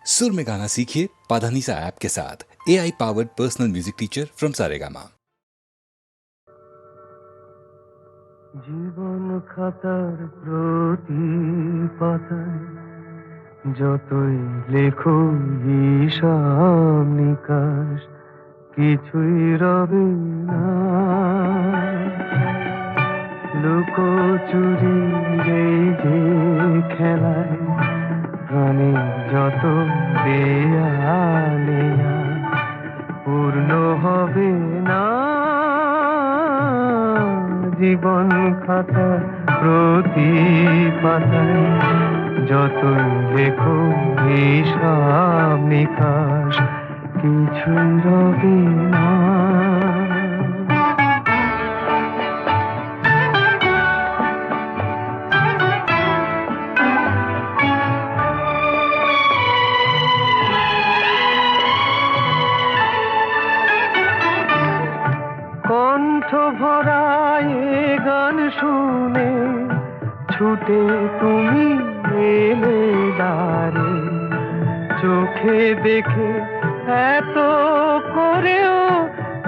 सुर में गाना सीखिए पाधानीसा ऐप के साथ। AI powered personal music teacher from Saregama. জীবন খাতার প্রতি পাতায় যতই লেখো হিসাব নিকাশ কিছুই রবে না। লুকোচুরি এই যে খেলায় প্রাণে যত দেয়ালে পূর্ণ হবে না। জীবন খাতা প্রতি পাতায় যতই লেখো হিসাব নিকাশ কিছুই রবে না। কণ্ঠ ভরায় গান শুনে ছুটে তুমি এলে দ্বারে, চোখে দেখে এত করেও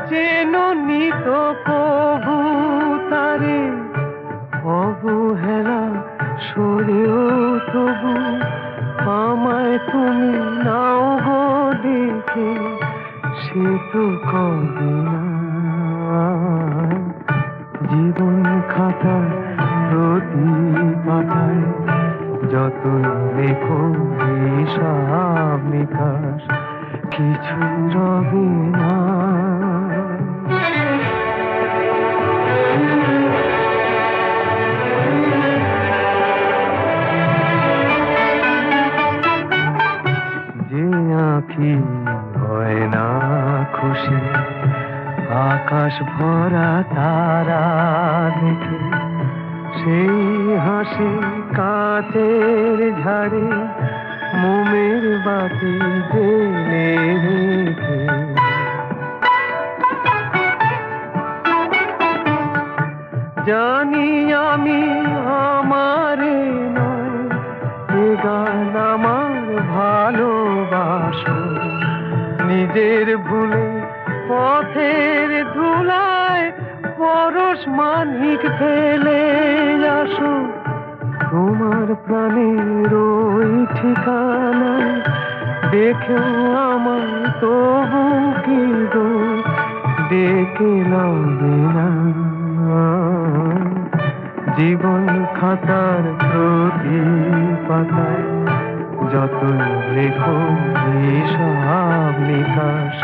চেননি তো কবু তারে। অবহেলা সরেও তবু আমায় তুমি নাও গো দেখে, সে তো কবে না। জীবন খাতা প্রতি পাতায় যতই লেখো হিসাব নিকাশ কিছু রবে না। যে আঁখি হয় না খুশি আকাশ ভরা তারা দেখে, সেই হাসি কাচের ঝাড়ে মোমের বাতি জেলে রেখে। জানি আমি আমারে নয় এ গান আমার ভালোবাসো, নিজের ভুলে পথের ধুলায় পরশ মানিক ফেলে আসো। তোমার প্রাণের ওই ঠিকানায় দেখেও আমার তবু কি গো ডেকে লবে না। জীবন খাতার প্রতি পাতায় যতই লেখো হিসাব নিকাশ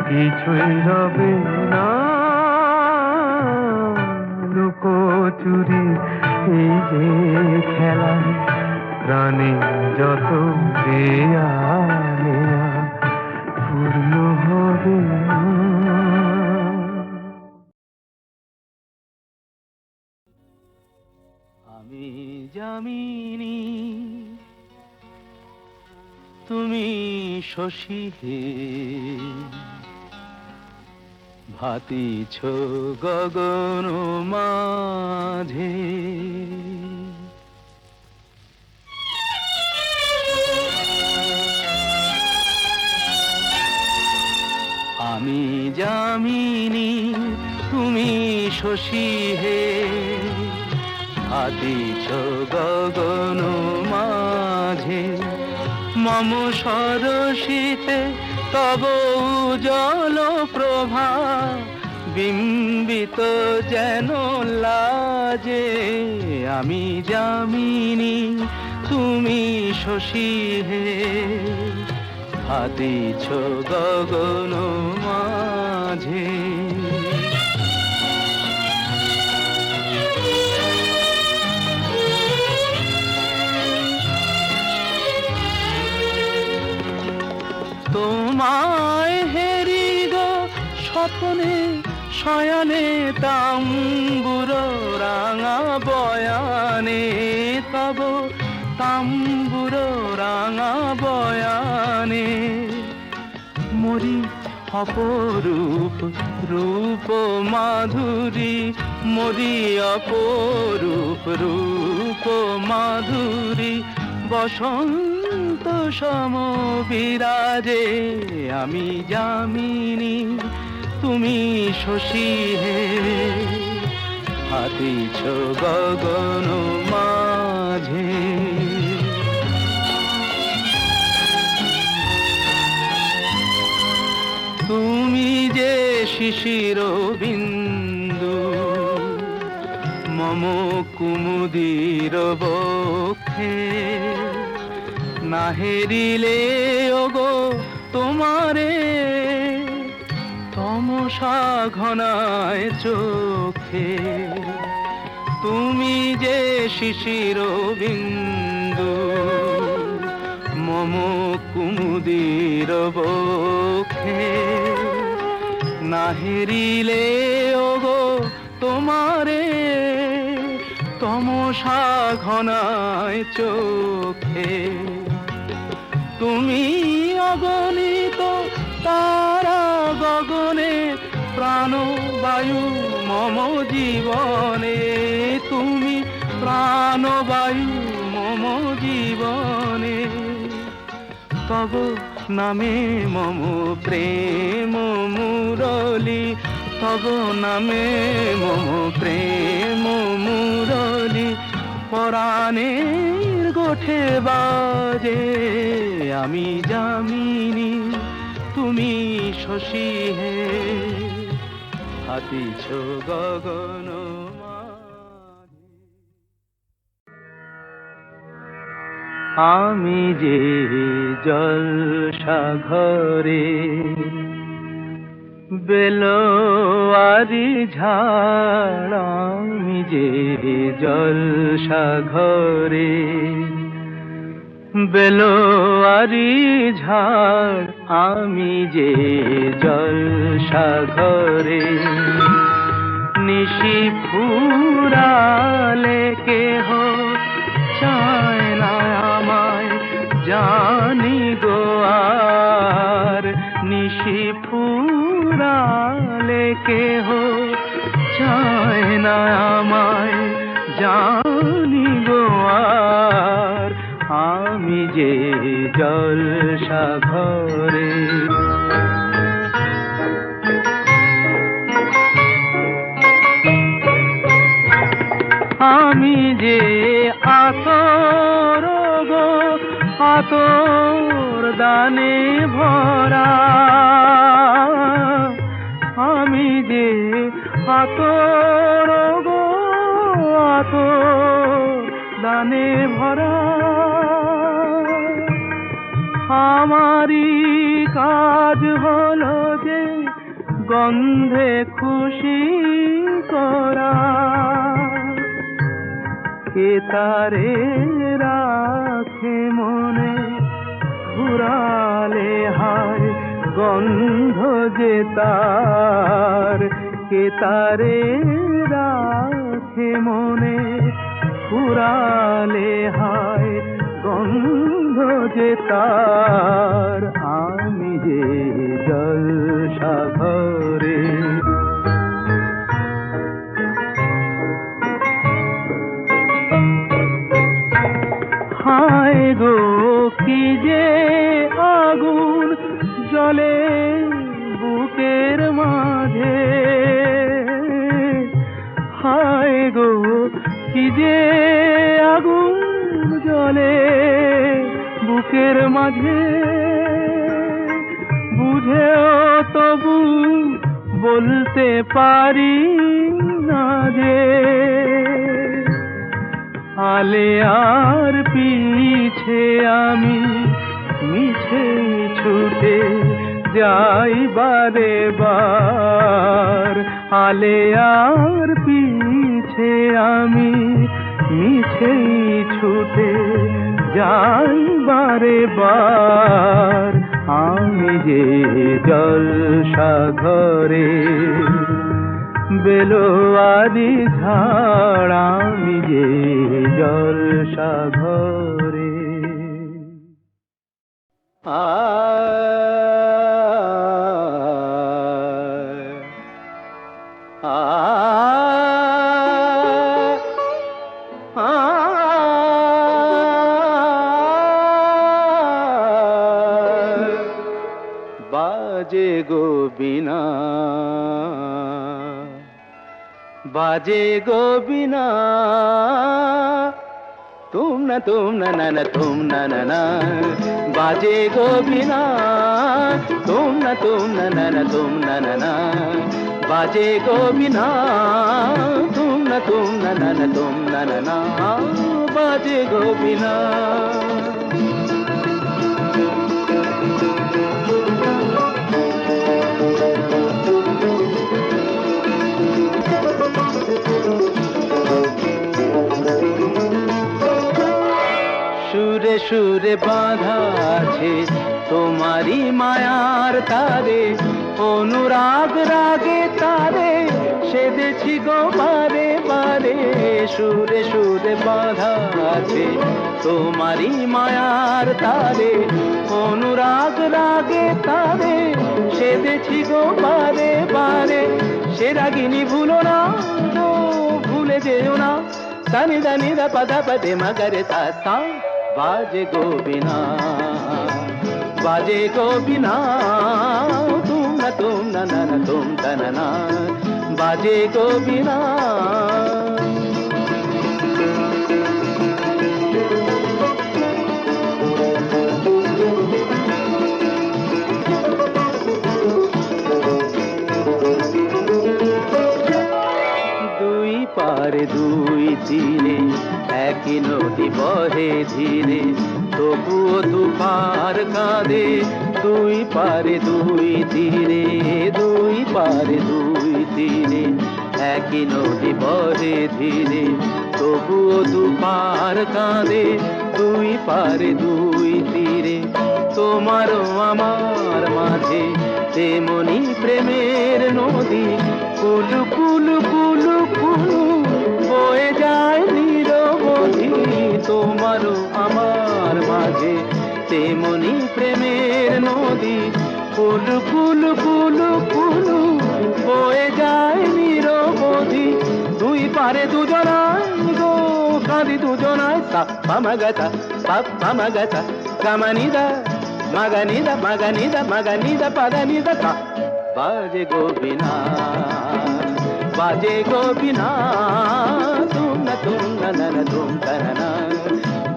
কিছুই রবে না। লুকোচুরি এই যে খেলায় প্রাণে যত দেয়ালে পূর্ণ হবে না। আমি যামিনী তুমি শশী হে, ভাতিছ গগন মাঝে। আমি যামিনী তুমি শশী হে, ভাতিছ গগন মাঝে। মম সরসিতে তব উজ্জ্বল প্রভা বিম্বিত যেন লাজে। আমি যামিনী তুমি শশী হে, ভাতিছ গগন মাঝে। তোমায় হেরি গো স্বপ্নে শয়নে তাম্বুর রাঙা বয়ানে, তব তাম্বুর রাঙা বয়ানে। মরি অপরূপ রূপ মাধুরী, মরি অপরূপ রূপ মাধুরী। বসন্ত শান্ত সম বিরাজে আমি যামিনী, তুমি শশী হে, হাতিছ গগন মাঝে। তুমি যে শিশির বিন্দু মম কুমুদির বক্ষে, না হেরিলে ওগো তোমারে তমসা ঘনায় চোখে। তুমি যে শিশির বিন্দু মম কুমুদির বক্ষে, না হেরিলে ওগো তোমারে তমসা ঘনায় চোখে। তুমি অগণিত তারা গগনে, প্রাণবায়ু মম জীবনে, তুমি প্রাণবায়ু মম জীবনে। তব নামে মম প্রেম মুরলী, তব নামে মম প্রেম মুরলী, পরাণের গোঠে বাজে আমি যামিনী, তুমি শশী হে, হাতিছ গগন মাঝে। আমি যে জলসাঘরে বেলোয়ারি ঝাড়, আমি যে জলসাঘরে বেলোয়ারি ঝাড়, আমি যে জলসাঘরে। নিশি ফুরালে কেহ চায় না আমায়, জানি গো আর। নিশি ফুরালে কেহ চায় না আমায়, জানি গো আর। আমি যে জলসাঘরে আমি যে আতর গো, আতর দানে ভরা, আমি যে আতর গো, আতর দানে ভরা। আমারই কাজ হলো যে গন্ধে খুশি করা, কে তারে রাখে মনে ঘুরালে হায়, গন্ধ যে তার। কে তারে রাখে মনে ঘুরালে হায়, গন্ধ যে তার। আমি যে জলসাঘরে হায় গো কি যে আগুন জ্বলে বুকের মাঝে, হায় গো কি যে আগুন জ্বলে বুকের মাঝে। বুঝেও তবু বলতে পারি না যে, আলে আর পিছে আমি মিছে ছুটে যাই বারে বার। আলে আর পিছে আমি মিছে ছুটে যাই বারে বার। আমি যে জলসাঘরে বেলোয়ারি ঝাড়, আমি যে জলসাঘরে। বাজে গো বীণা, বাজে গো বীণা, তুম না না না তুম না না, বাজে গো বীণা, তুম না না তুম না না, বাজে গো বীণা, তুম না না তুম না না, বাজে গো বীণা। সুরে সুরে বাঁধা আছে তোমারি মায়ার তারে, অনুরাগ রাগে তারে সেদেছি গো বারে বারে। সুরে সুরে বাঁধা আছে তোমারি মায়ার তারে, অনুরাগ রাগে তারে সেদেছি গো বারে বারে। সে রাগিনী ভুলো না গো, ভুলে যেও না, সানি দানি দা পদা পদে মগরে সা সা। বাজে গো বীণা, বাজে গো বীণা, তুম না না তুম তা না, বাজে গো বীণা। দুই পারে দুই তীরে একই নদী বহে ধীরে, তবুও দুপার কাঁদে। দুই পারে দুই তীরে, দুই পারে দুই তীরে একই নদী বহে ধীরে, তবুও দুপার কাঁদে। দুই পারে দুই তীরে তোমারও আমার মাঝে তেমনি প্রেমের নদী, কুলু কুলু কুলু কুলু বয়ে যায় নিরবধি। তোমারও আমার মাঝে তেমনি প্রেমের নদী, কুলু কুলু কুলু কুলু বয়ে যায় নিরবধি। দুই পারে দুজনায় গো কাঁদি দুজনায়, সা পামাগাতা পাপ পামাগাতা কামানিদা মাগানিদা মাগানিদা মাগানিদা পাদানিদা সা। বাজে গো বীণা, বাজে গো বীণা, তুম না না তুম তা না,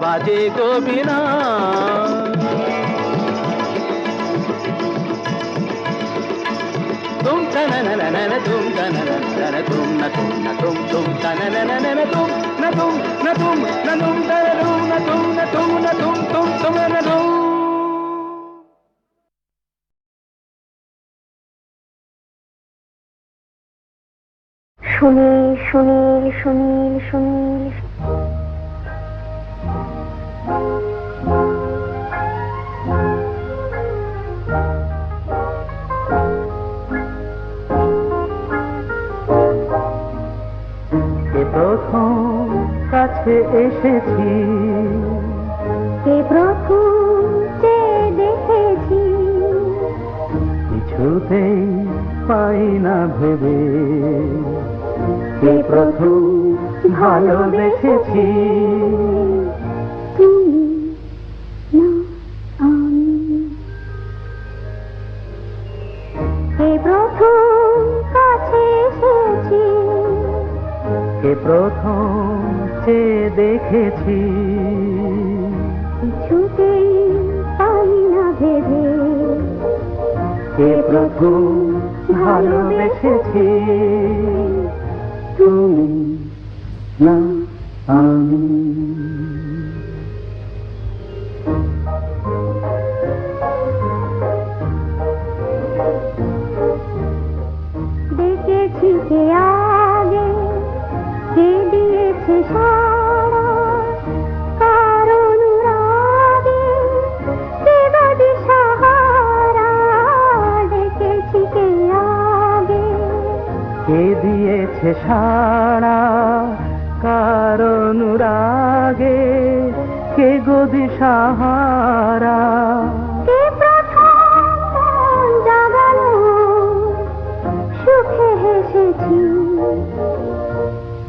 বাজে গো বীণা। তুম তা না না তুম তা না তুম না তুম তা না তুম না তুম না তুম না তুম তা না তুম না তুম না তুম তুম না তুম। সুনীল সুনীল সুনীল সুনীল, কে প্রথম কাছে এসেছি, কে প্রথম চেয়ে দেখেছি, কিছুতেই পাই না ভেবে, কে প্রথম ভালোবেসেছি। তুমি না আমি, কে প্রথম কাছে এসেছি, কে প্রথম চেয়ে দেখেছি, কিছুতেই পাই না ভেবে, কে প্রথম ভালোবেসেছি। তুমি না আমি। দেখেছি কে আগে, কে দিয়েছে সারা, কারণ রাগে কে বাদে সাহারা। দেখেছি কে আগে, কে দিয়েছে সাড়া, কারণ রাগে কে গদি সাহারা। কে প্রথম মন জাগালো, সুখে হেসেছি।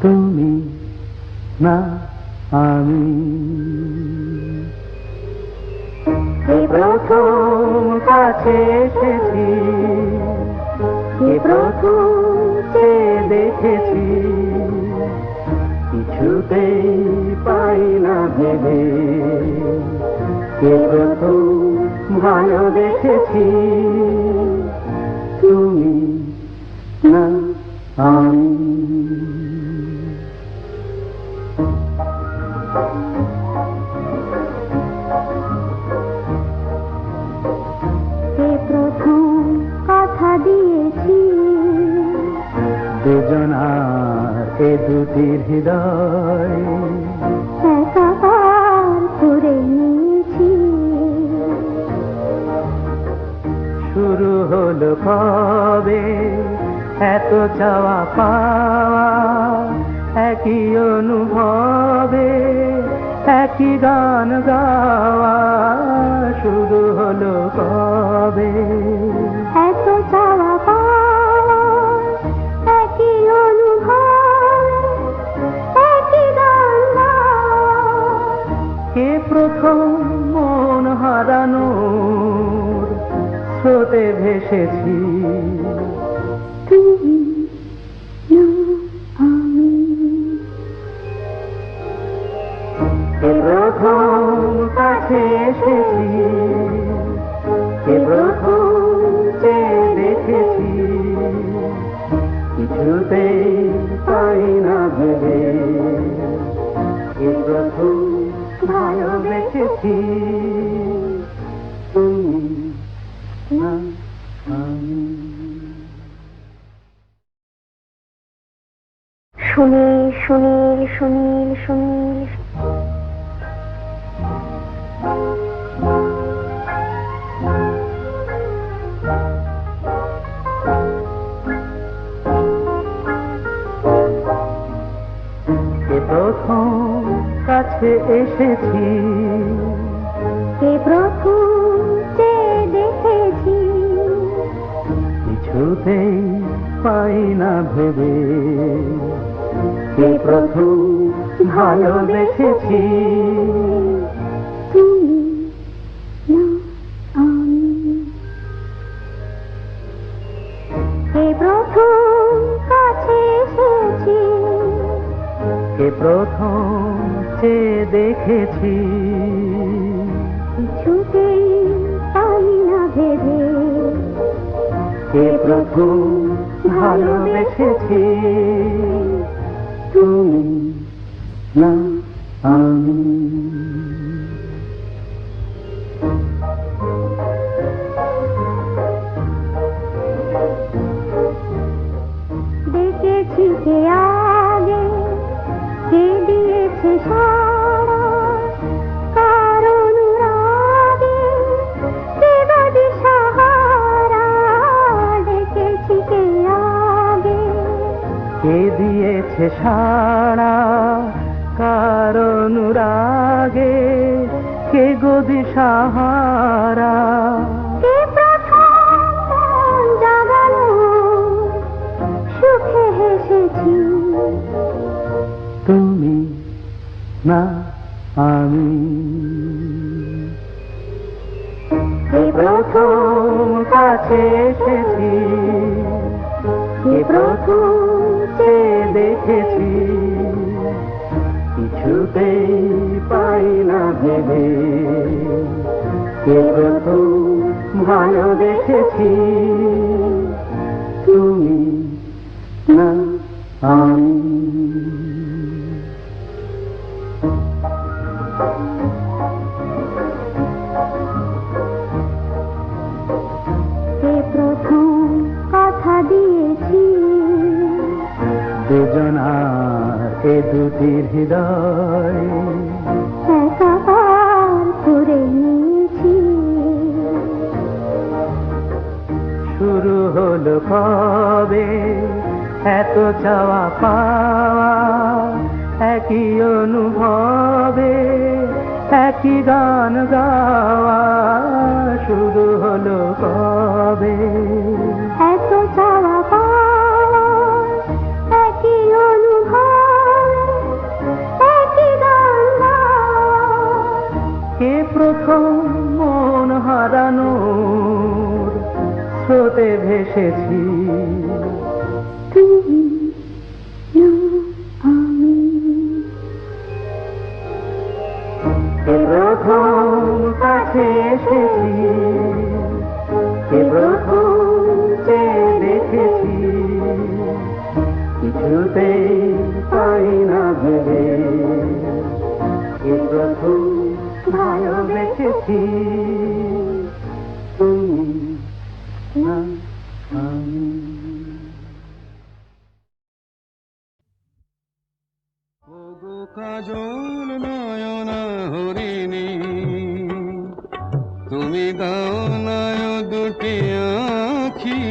তুমি না আমি। কে প্রথম কাছে এসেছি, ভেবে কে প্রথম ভালোবেসেছি তুমি না আমি। কে প্রথম কথা দিয়েছি দুজনার এ দুটি হৃদয় একাকার করে নিয়েছি। শুরু হলো কবে এত চাওয়া পাওয়া, একই অনুভবে একই গান গাওয়া। শুরু হলো কবে এত চাওয়া পাওয়া, একই অনুভব, একই গান গাওয়া। কে প্রথম মন হারানোর স্রোতে ভেসেছি তুমি না আমি। কে প্রথম কাছে এসেছি, কে প্রথম চেয়ে দেখেছি, কিছুতেই পাই না ভেবে কে প্রথম ভালোবেসেছি তুমি না আমি। সুনীল সুনীল সুনীল সুনীল কে প্রথম কাছে এসেছি, কে প্রথম চেয়ে দেখেছি, কিছুতেই পাই না ভেবে কে প্রথম ভালোবেসেছি তুমি না আমি। কে প্রথম কাছে এসেছি, কে প্রথম চেয়ে দেখেছি, কিছুতেই পাই না ভেবে কে প্রথম ভালোবেসেছি তুমি না আমি। দেখেছি কে আগে, কে দিয়েছে সাড়া, কার অনুরাগে কে বা দিশাহারা। দেখেছি কে আগে, কে দিয়েছে সাড়া, কার অনুরাগে কে গো দিশাহারা। কে প্রথম মন জাগালো, সুখে হেসেছি তুমি না আমি। কে প্রথম কাছে এসেছি, কে প্রথম চেয়ে দেখেছি, কিছুতেই পাই না ভেবে কে প্রথম ভালোবেসেছি তুমি না আমি। কে প্রথম কথা দিয়েছি দুজনার এ দুটি হৃদয় একাকার করে নিয়েছি। শুরু হলো কবে এত চাওয়া পাওয়া, একই অনুভবে একই গান গাওয়া। শুরু হলো কবে এত চাওয়া পাওয়া, একই অনুভব, একই গান গাওয়া। কে প্রথম মন হারানোর স্রোতে ভেসেছি তুমি না আমি। প্রথম কাছে এসেছি, কে প্রথম চেয়ে দেখেছি, কিছুতেই পাই না ভেবে, কে প্রথম ভালোবেসেছি, তুমি না আমি। ওগো কাজল নয়না হরিণী, তুমি দাও নয় দুটি আখি,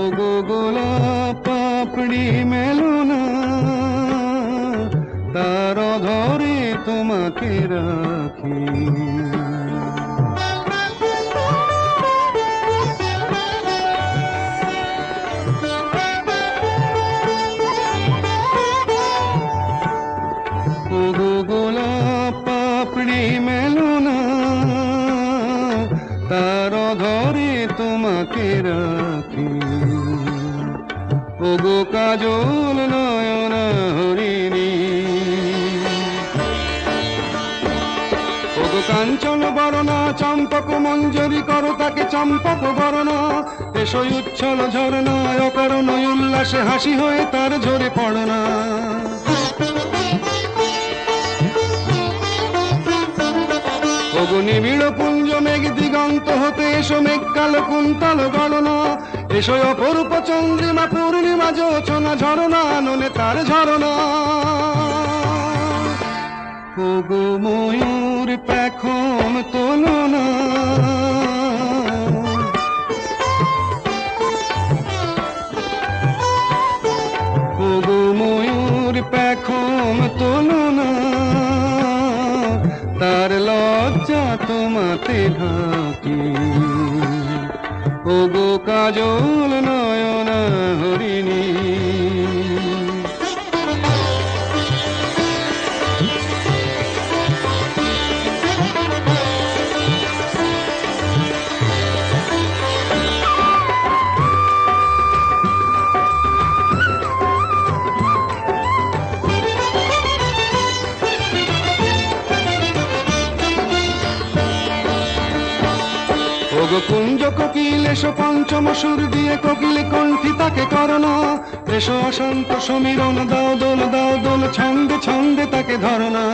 ওগো গোলাপ পাপড়ি মেলো না, তার ধরে তোমাকে রাখি। ওগো গোলাপ পাপড়ি মেলো না, তার ধরে তোমাকে রাখি, ওগো কাজল নয়না হরিণী। ওগো কাঞ্চন বরণা চম্পক মঞ্জরি করো তাকে চম্পক বরণা, এসই উচ্ছল ঝরনা অকারণ উল্লাসে হাসি হয়ে তার ঝরে পড়না। ওগো নিবিড় পুঞ্জ মেঘ দিগন্ত হতে এসো মেঘ কালো কুন্তল গণনা, এসো অপরূপ চন্দ্রিমা পূর্ণিমা যোচনা ঝরনা ননে তার ঝরনা। ওগো ময়ূর পেখম তোলো না, ওগো ময়ূর পেখম তোলো না, তার লজ্জা তোমাতে ঢাকি, ওগো কাজল নয়না হরিণী। ওগো কুঞ্জ কোকিল এসো পঞ্চম সুর দিয়ে কোকিল কণ্ঠী তাকে করোনা, এসো অশান্ত সমীরণ দাও দোল ছন্দে ছন্দে তাকে ধরনা।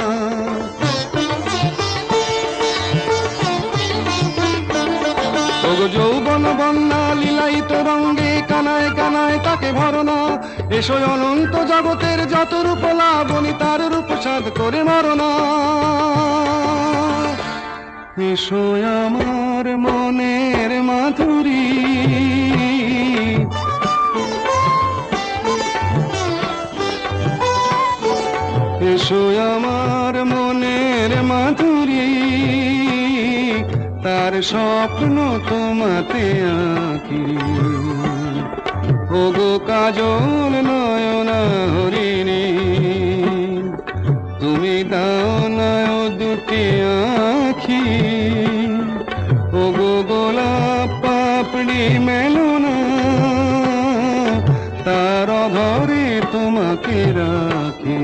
ওগো যৌবন বন্যা লীলায়িত রঙ্গে কানায় কানায় তাকে ভরনা, এসো অনন্ত জগতের যত রূপ লাবণী তার রূপ সাধ করে মরনা। এসো আমার মনের মাধুরী, এসো আমার মনের মাধুরী, তার স্বপ্ন তোমাতে আঁকি, ওগো কাজল নয়না হরিণী। তুমি দাও নয় দুটি আখি, ওগো গোলাপ পাপড়ি মেলো না, তার ধরে তোমাকে রাখি,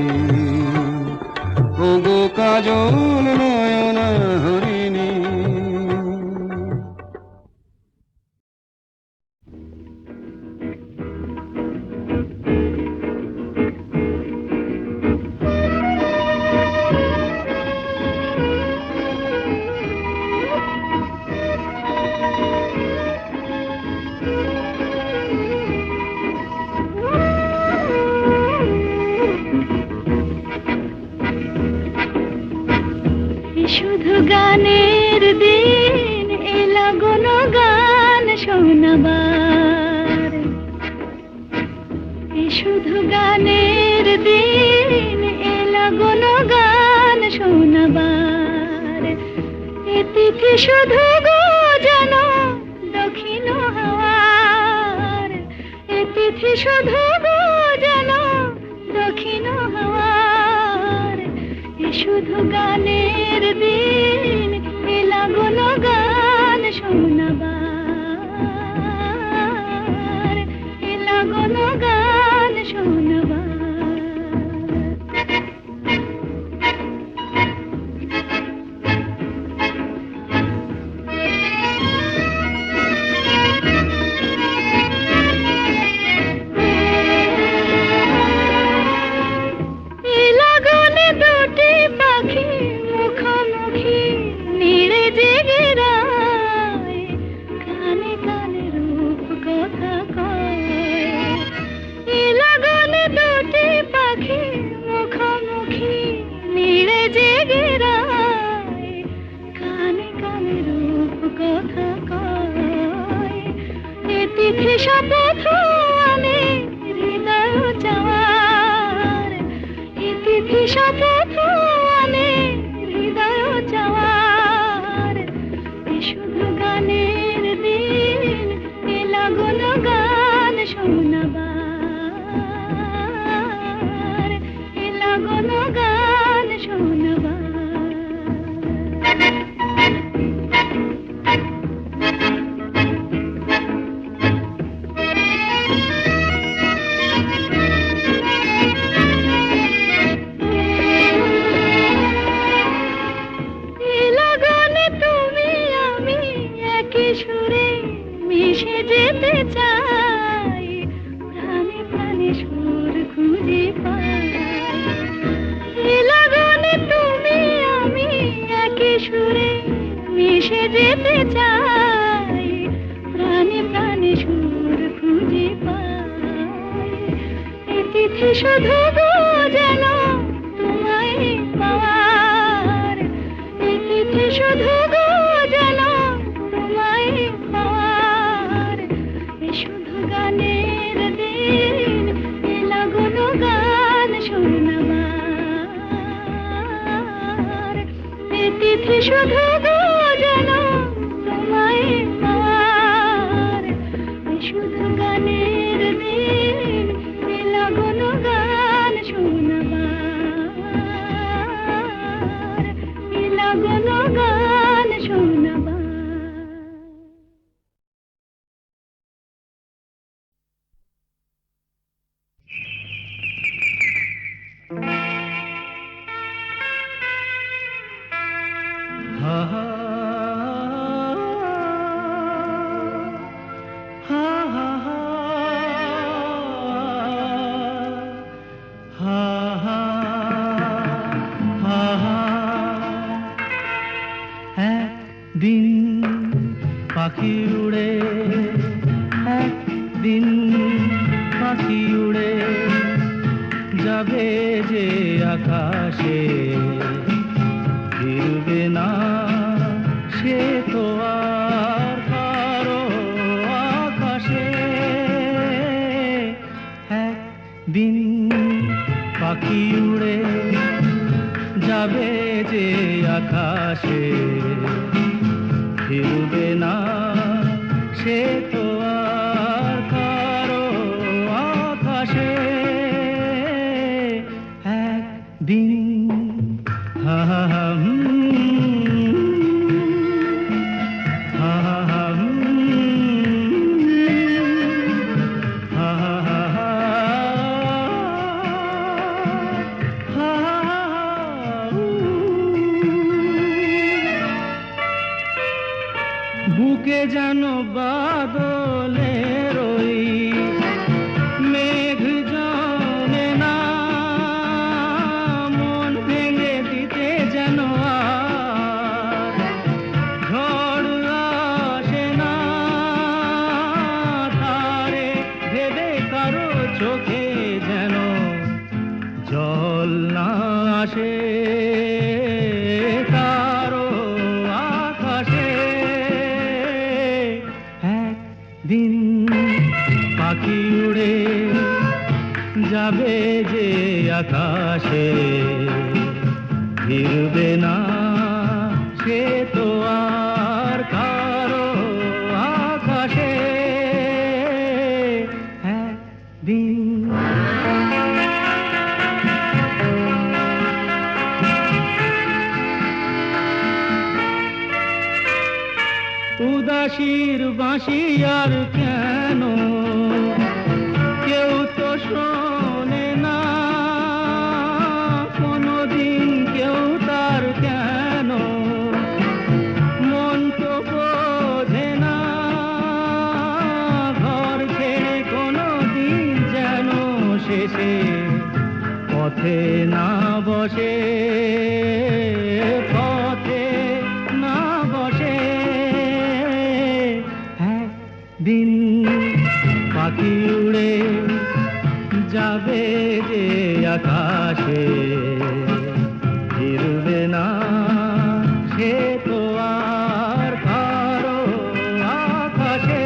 ওগো কাজল নয়না হরিণী। শুধু গানের দিন এলা কোনো গান শোনাবার, শুধু গানের দিন এলা কোনো গান শোনাবার, এ তিথি শুধু গো যেন দক্ষিণ হাওয়ার, এ তিথি শুধু গো যেন দক্ষিণ হাওয়ার, শুধু গানের দিন এলা কোনো গান শোনাবার, এলা কোনো গান শোনাবার। তিথি শপথ আনে হৃদয় চাওয়ার, এই তিথি শপথ আনে হৃদয় চাওয়ার। এ শুধু গানের দিন, এ লাগল গান শোনাবার, এ লাগল গান শোনাবার। সুরে মিশে যেতে চাই, প্রাণে প্রাণে সুর খুঁজে পাই। এ লগনে তুমি আমি একই সুরে মিশে যেতে চাই, প্রাণে প্রাণে সুর খুঁজে পাই। এ তিথি শুধু গো যেন তোমায় পাওয়ার, এ তিথি শুধু গো যেন তোমায় পাওয়ার। এ শুধু গানের দিন, এ লাগল গান শোনাবার। এ তিথি শুধু গো যেন তোমায় পাওয়ার, এ শুধু গানের দিন, এ লাগল গান শোনাবার, এ লাগল গান শোনাবার। একদিন পাখি উড়ে, একদিন পাখি উড়ে যাবে যে আকাশে, ফিরবে না সে তো আর কারো আকাশে। একদিন পাখি উড়ে যাবে যে আকাশে, ফিরবে না সে তো আর কারো আকাশে। একদিন হা হা হা হা হা বুকে যেন বাদলের ওই মেঘ জমে না, মন ভেঙে দিতে যেন আর ঝড় আসে না। তারে ভেবে কারো চোখে যেন জল না আসে, কারো আকাশে। একদিন পাখি উড়ে যাবে যে আকাশে, ফিরবে না সে তো আর কারো আকাশে। একদিন উদাসীর বাঁশি আর কেন কেউ তো শোনে না, কোনদিন কেউ তার কেন মন তো বোঝে না। ঘর ছেড়ে কোনদিন যেন শেষে পথে না বসে, পথে না বসে। একদিন পাখি উড়ে যাবে যে আকাশে, ফিরবে না সে তো আর কারো আকাশে।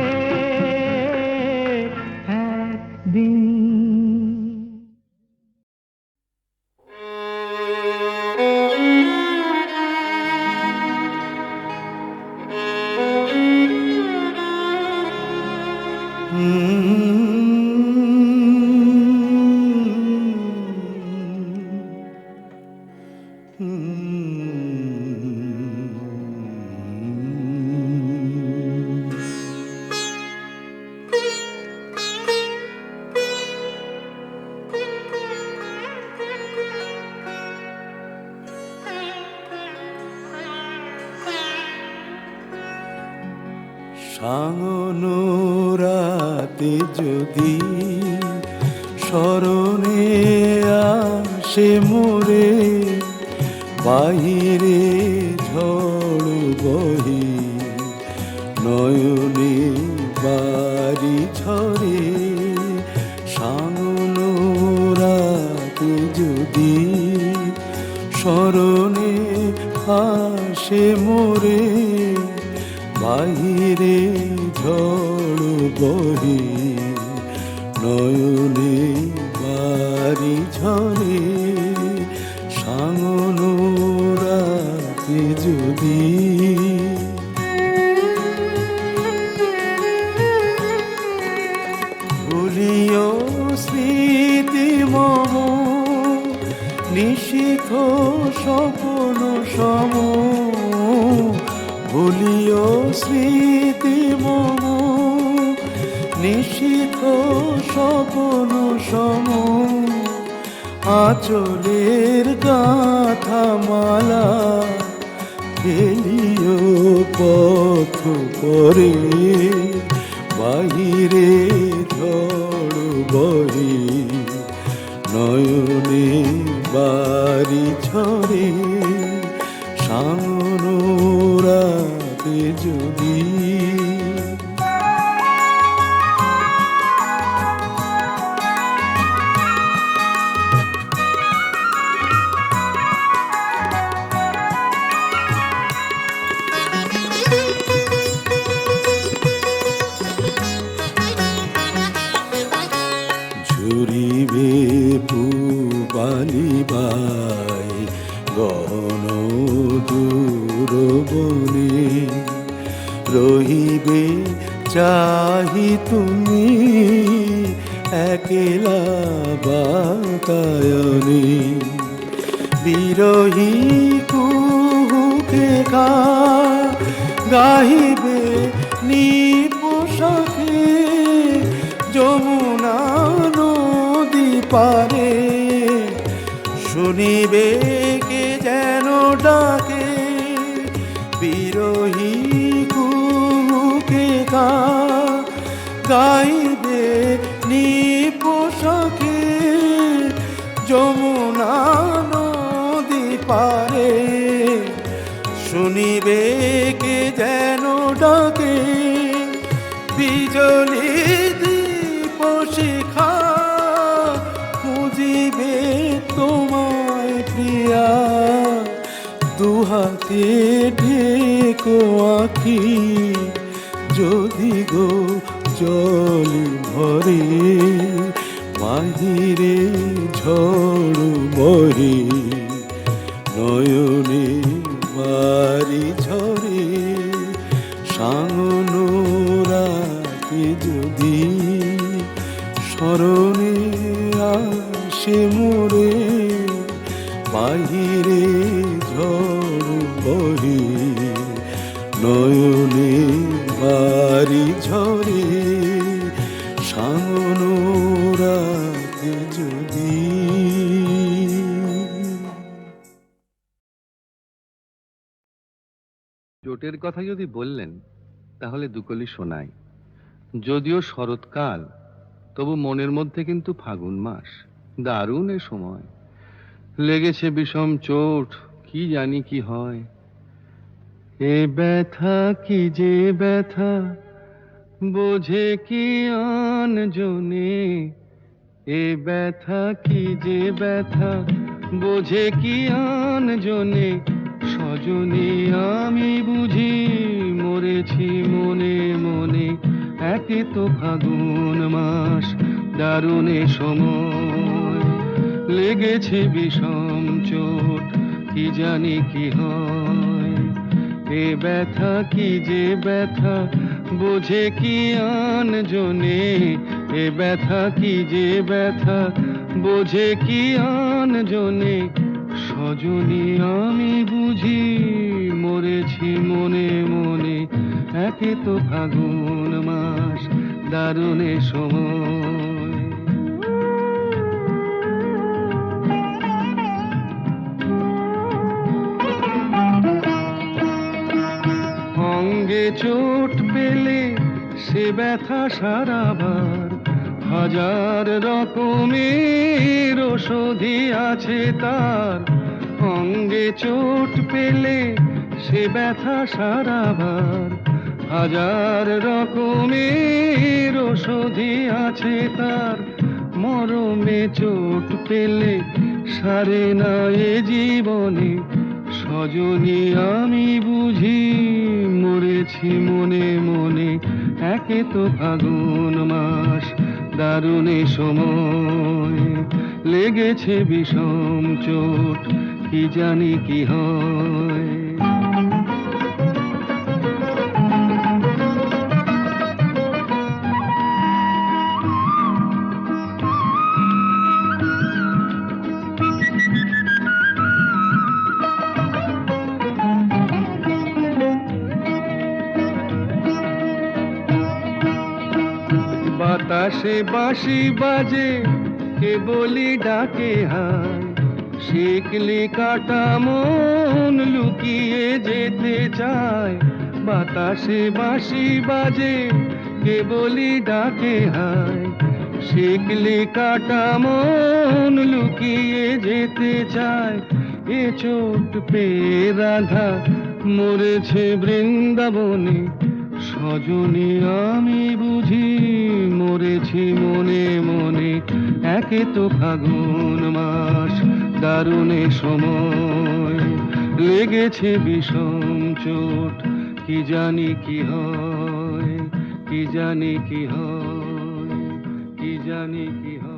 সাঙ্গনো রাতে যদি স্মরণে আসে মোরে, বাহিরে ঝড় বহি নয়নে বাড়ি ঝরে। সাঙ্গনো রাতে যদি স্মরণে আসে মোরে, বাহিরে ঝড় বহি নয়নে বাড়ি ঝরে। সাঙ্গনো রাতে যদি ভুলিও স্মৃতি মম, নিশিথ স্বপ্ন সম, ভুলিও স্মৃতি মম, নিশিথ স্বপ্ন সম। আঁচলের গাথা মালা ফেলিও পথ পরে, বাহিরে ঝড় বহি নয়নে বাড়ি ঝরে। সাঙ্গনো রাতে যদি ঝুরিবে পুবালিবাই গহন দূর বনে, রহিবে চাহি তুমি একলা বাতায়নে। বিরহী কুহুকে গাহিবে নিপোষাকে, যমুনা নদী পারে শুনিবে কে যেন ডাকে। বিরহী কুহুকে গাইবে নিপোষাকে, যমুনা নদী পারে শুনিবে কে যেন ডাকে। বিজলি দীপ শিখা খুঁজিবে তোমায় প্রিয়া, দুহাতে ঢেকো আঁখি যদি গো জল ভরে। বাহিরে ঝড় বহে নয়নে বাড়ি ঝরে। সাঙ্গনো রাতে যদি স্মরণে আসে মোরে, বাহিরে ঝড় বহে নয়নে বাড়ি ঝরে। সাঙ্গনো রাতে যদি চোটের কথা যদি বললেন তাহলে দুকলি শোনাই। যদিও শরৎকাল, তবু মনের মধ্যে কিন্তু ফাগুন মাস। দারুণ এ সময়, লেগেছে বিষম চোট, কি জানি কি হয়। এ ব্যথা কি যে ব্যথা, বোঝে কি আন জনে। এ ব্যথা কি যে ব্যথা, বোঝে কি আন জনে। সজনী আমি বুঝি মরেছি মনে মনে। একে তো ফাগুন মাস, দারুণ এ সময়, লেগেছে বিষম চোট, কি জানি কি হয়। এ ব্যথা কি যে ব্যথা, বোঝে কি আনজনে এ ব্যথা কি যে ব্যথা, বোঝে কি আনজনে সজনী আমি বুঝি মরেছি মনে মনে, একে তো ফাগুন মাস দারুণে সময়। অঙ্গে চোট পেলে সে ব্যথা সারাবার, হাজার রকমের ওষুধি আছে তার। অঙ্গে চোট পেলে সে ব্যথা সারাবার, হাজার রকমের ওষুধি আছে তার। মরমে চোট পেলে সারে না এ জীবনে, সজনী আমি বুঝি মরেছি মনে মনে, একে তো ফাগুন মাস দারুণে সময়। লেগেছে বিষম চোট কি জানি কি হয়। বাতাসে বাঁশি বাজে কে বলি ডাকে হায়, শিকলি কাটা মন লুকিয়ে যেতে চায়। বাতাসে বাঁশি বাজে কে বলি ডাকে হায়, শিকলি কাটা মন লুকিয়ে যেতে চায়। এ চোট পেয়ে রাধা মরেছে বৃন্দাবনে, সজনী আমি বুঝি মরেছি মনে মনে, একে তো ফাগুন মাস দারুণে সময়। লেগেছে বিষম চোট কি জানি কি হয়, কি জানি কি হয়, কি জানি কি হয়।